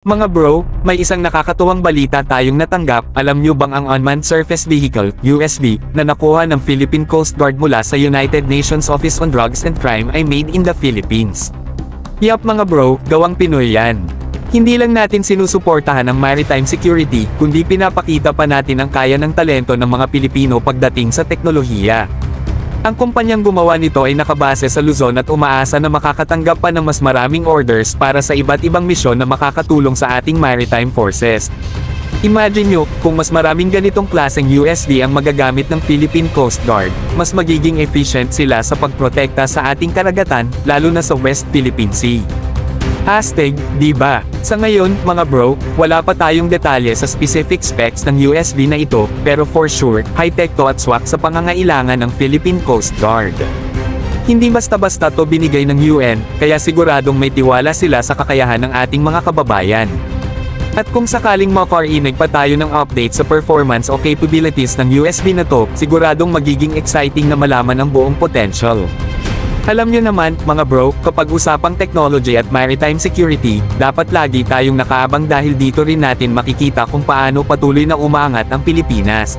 Mga bro, may isang nakakatuwang balita tayong natanggap. Alam nyo bang ang Unmanned Surface Vehicle, USV, na nakuha ng Philippine Coast Guard mula sa United Nations Office on Drugs and Crime ay made in the Philippines? Yup mga bro, gawang Pinoy yan. Hindi lang natin sinusuportahan ang maritime security, kundi pinapakita pa natin ang kaya ng talento ng mga Pilipino pagdating sa teknolohiya. Ang kumpanyang gumawa nito ay nakabase sa Luzon at umaasa na makakatanggap pa ng mas maraming orders para sa iba't ibang misyon na makakatulong sa ating maritime forces. Imagine nyo, kung mas maraming ganitong klaseng USV ang magagamit ng Philippine Coast Guard, mas magiging efficient sila sa pagprotekta sa ating karagatan, lalo na sa West Philippine Sea. Hashtag, diba? Sa ngayon, mga bro, wala pa tayong detalye sa specific specs ng USV na ito, pero for sure, high-tech to at swak sa pangangailangan ng Philippine Coast Guard. Hindi basta-basta to binigay ng UN, kaya siguradong may tiwala sila sa kakayahan ng ating mga kababayan. At kung sakaling makarinig pa tayo ng update sa performance o capabilities ng USV na to, siguradong magiging exciting na malaman ang buong potential. Alam nyo naman, mga bro, kapag usapang technology at maritime security, dapat lagi tayong nakaabang dahil dito rin natin makikita kung paano patuloy na umaangat ang Pilipinas.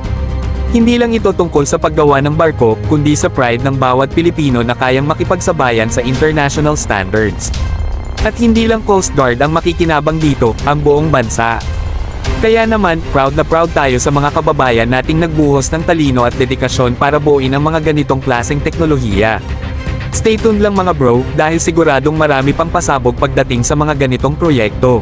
Hindi lang ito tungkol sa paggawa ng barko, kundi sa pride ng bawat Pilipino na kayang makipagsabayan sa international standards. At hindi lang Coast Guard ang makikinabang dito, ang buong bansa. Kaya naman, proud na proud tayo sa mga kababayan nating nagbuhos ng talino at dedikasyon para buuin ang mga ganitong klaseng teknolohiya. Stay tuned lang mga bro, dahil siguradong marami pang pasabog pagdating sa mga ganitong proyekto.